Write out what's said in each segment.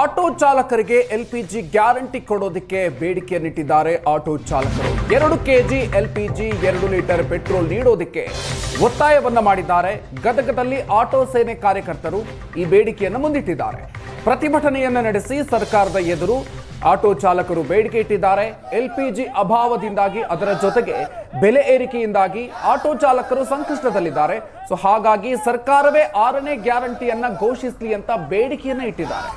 Auto ಚಾಲಕರಿಗೆ LPG guarantee ಕೊಡೋದಕ್ಕೆ ಬೇಡಿಕೆಯನ್ನಿಟ್ಟಿದ್ದಾರೆ auto ಚಾಲಕರು 2 ಕೆಜಿ ಎಲ್ಪಿಜಿ 2 ಲೀಟರ್ ಪೆಟ್ರೋಲ್ ನೀಡೋದಕ್ಕೆ ಒತ್ತಾಯವನ್ನ ಮಾಡಿದ್ದಾರೆ. ಗದಗದಲ್ಲಿ ಆಟೋ ಸೇನೆ ಕಾರ್ಯಕರ್ತರು ಈ ಬೇಡಿಕೆಯನ್ನು ಮುಂದಿಟ್ಟಿದ್ದಾರೆ. ಪ್ರತಿಭಟನೆಯನ್ನು ನಡೆಸಿ ಸರ್ಕಾರದ ಎದುರು ಆಟೋ ಚಾಲಕರು ಬೇಡಿಕೆ ಇಟ್ಟಿದ್ದಾರೆ. ಎಲ್ಪಿಜಿ ಅಭಾವದಿಂದಾಗಿ ಅದರ ಜೊತೆಗೆ ಬೆಲೆ ಏರಿಕೆಯಿಂದಾಗಿ ಆಟೋ ಚಾಲಕರು ಸಂಕಷ್ಟದಲ್ಲಿದ್ದಾರೆ. ಸೊ ಹಾಗಾಗಿ ಸರ್ಕಾರವೇ 6ನೇ ಗ್ಯಾರಂಟಿಯನ್ನ ಘೋಷಿಸಲಿ ಅಂತ ಬೇಡಿಕೆಯನ್ನ ಇಟ್ಟಿದ್ದಾರೆ.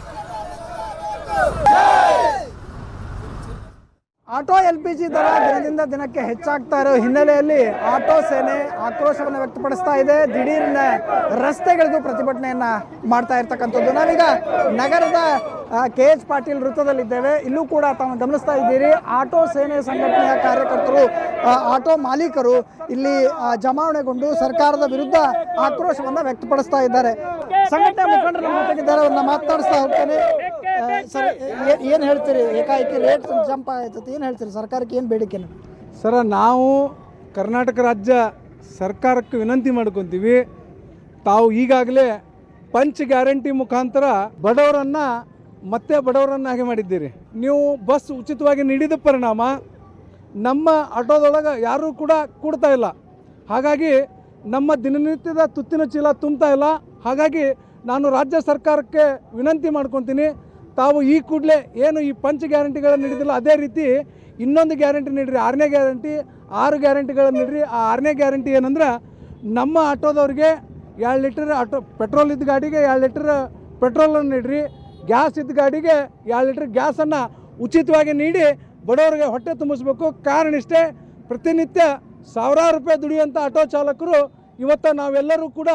ಆಟೋ ಎಲ್ಪಿಜಿ ದರ ದಿನದಿಂದ ದಿನಕ್ಕೆ ಹೆಚ್ಚಾಗ್ತಾ ಇರೋ ಹಿನ್ನೆಲೆಯಲ್ಲಿ ಆಟೋ ಸೇನೆ ಆಕ್ರೋಶವನ್ನು ವ್ಯಕ್ತಪಡಿಸ್ತಾ ಇದೆ. ದಿಢೀರ್ನ ರಸ್ತೆಗಳಿಗೂ ಪ್ರತಿಭಟನೆಯನ್ನ ಮಾಡ್ತಾ ಇರ್ತಕ್ಕಂಥದ್ದು. ನಾವೀಗ ನಗರದ KH ಪಾಟೀಲ್ ವೃತ್ತದಲ್ಲಿದ್ದೇವೆ. ಇಲ್ಲೂ ಕೂಡ ತಾವು ಗಮನಿಸ್ತಾ ಇದ್ದೀರಿ, ಆಟೋ ಸೇನೆ ಸಂಘಟನೆಯ ಕಾರ್ಯಕರ್ತರು, ಆಟೋ ಮಾಲೀಕರು ಇಲ್ಲಿ ಜಮಾವಣೆಗೊಂಡು ಸರ್ಕಾರದ ವಿರುದ್ಧ ಆಕ್ರೋಶವನ್ನು ವ್ಯಕ್ತಪಡಿಸ್ತಾ ಇದ್ದಾರೆ. ಸಂಘಟನೆ ಮುಖಂಡರು ನಮ್ಮ ಜೊತೆಗಿದ್ದಾರೆ, ಅವ್ರನ್ನ ಮಾತನಾಡಿಸ್ತಾ ಹೋಗ್ತೇನೆ. ಸರ್, ಏನು ಹೇಳ್ತೀರಿ? ಏಕಾಏಕಿ ರೇಟ್ ಜಂಪ್ ಆಯ್ತದೆ, ಏನು ಹೇಳ್ತೀರಿ? ಸರ್ಕಾರಕ್ಕೆ ಏನು ಬೇಡಿಕೆ? ಸರ, ನಾವು ಕರ್ನಾಟಕ ರಾಜ್ಯ ಸರ್ಕಾರಕ್ಕೆ ವಿನಂತಿ ಮಾಡ್ಕೊತೀವಿ. ತಾವು ಈಗಾಗಲೇ ಪಂಚ್ ಗ್ಯಾರಂಟಿ ಮುಖಾಂತರ ಬಡವರನ್ನು ಮತ್ತೆ ಬಡವರನ್ನಾಗಿ ಮಾಡಿದ್ದೀರಿ. ನೀವು ಬಸ್ ಉಚಿತವಾಗಿ ನೀಡಿದ ಪರಿಣಾಮ ನಮ್ಮ ಆಟೋದೊಳಗೆ ಯಾರೂ ಕೂಡ ಕೂಡ್ತಾ ಇಲ್ಲ. ಹಾಗಾಗಿ ನಮ್ಮ ದಿನನಿತ್ಯದ ತುತ್ತಿನ ಚೀಲ ತುಂಬ್ತಾ ಇಲ್ಲ. ಹಾಗಾಗಿ ನಾನು ರಾಜ್ಯ ಸರ್ಕಾರಕ್ಕೆ ವಿನಂತಿ ಮಾಡ್ಕೊತೀನಿ, ತಾವು ಈ ಕೂಡಲೇ ಏನು ಈ ಪಂಚ ಗ್ಯಾರಂಟಿಗಳನ್ನು ನೀಡಿದಿಲ್ಲ, ಅದೇ ರೀತಿ ಇನ್ನೊಂದು ಗ್ಯಾರಂಟಿ ನೀಡಿರಿ, 6ನೇ ಗ್ಯಾರಂಟಿ, 6 ಗ್ಯಾರಂಟಿಗಳನ್ನು ನೀಡಿರಿ. ಆ 6ನೇ ಗ್ಯಾರಂಟಿ ಏನಂದ್ರೆ, ನಮ್ಮ ಆಟೋದವ್ರಿಗೆ 2 ಲೀಟರ್ ಆಟೋ ಪೆಟ್ರೋಲ್ ಇದ್ದ ಗಾಡಿಗೆ 2 ಲೀಟರ್ ಪೆಟ್ರೋಲನ್ನು ನೀಡಿರಿ, ಗ್ಯಾಸ್ ಇದ್ದ ಗಾಡಿಗೆ 2 ಲೀಟರ್ ಗ್ಯಾಸನ್ನು ಉಚಿತವಾಗಿ ನೀಡಿ ಬಡವರಿಗೆ ಹೊಟ್ಟೆ ತುಂಬಿಸ್ಬೇಕು. ಕಾರಣ ಇಷ್ಟೇ, ಪ್ರತಿನಿತ್ಯ ಸಾವಿರಾರು ರೂಪಾಯಿ ದುಡಿಯುವಂಥ ಆಟೋ ಚಾಲಕರು ಇವತ್ತು ನಾವೆಲ್ಲರೂ ಕೂಡ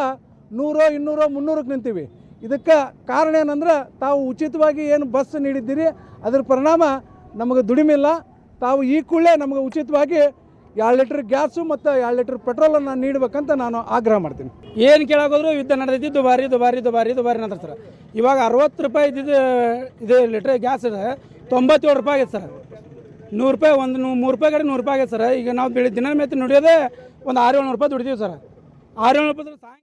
100, 200, 300ಕ್ಕೆ ನಿಂತೀವಿ. ಇದಕ್ಕೆ ಕಾರಣ ಏನಂದ್ರೆ, ತಾವು ಉಚಿತವಾಗಿ ಏನು ಬಸ್ ನೀಡಿದ್ದೀರಿ ಅದರ ಪರಿಣಾಮ ನಮಗೆ ದುಡಿಮಿಲ್ಲ. ತಾವು ಈ ಕೂಡಲೇ ನಮಗೆ ಉಚಿತವಾಗಿ 2 ಲೀಟರ್ ಗ್ಯಾಸು ಮತ್ತು 2 ಲೀಟರ್ ಪೆಟ್ರೋಲನ್ನು ನೀಡಬೇಕಂತ ನಾನು ಆಗ್ರಹ ಮಾಡ್ತೀನಿ. ಏನು ಕೇಳೋದ್ರು ಯುದ್ಧ ನಡೆದೈತಿ, ದುಬಾರಿ ನಂತರ ಇವಾಗ 60 ರೂಪಾಯಿ ಇದ್ದಿದ್ದು ಇದು ಲೀಟ್ರ್ ಗ್ಯಾಸ್ 97 ರೂಪಾಯಿ ಆಗೈತೆ ಸರ್. 100 ರೂಪಾಯಿ, ಒಂದು 3 ರೂಪಾಯಿ ಕಡೆ 100 ರೂಪಾಯಿ ಆಗೈತೆ ಸರ್. ಈಗ ನಾವು ದಿನ ಮೇತಿ ನುಡಿಯೋದೇ ಒಂದು 600-700 ರೂಪಾಯಿ ದುಡಿದೀವಿ ಸರ್. 600 ರೂಪಾಯಿ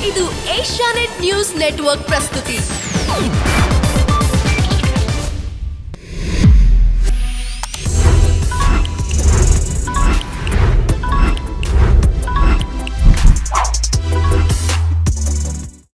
ಇದು ಏಷ್ಯಾನೆಟ್ ನ್ಯೂಸ್ ನೆಟ್ವರ್ಕ್ ಪ್ರಸ್ತುತಿ.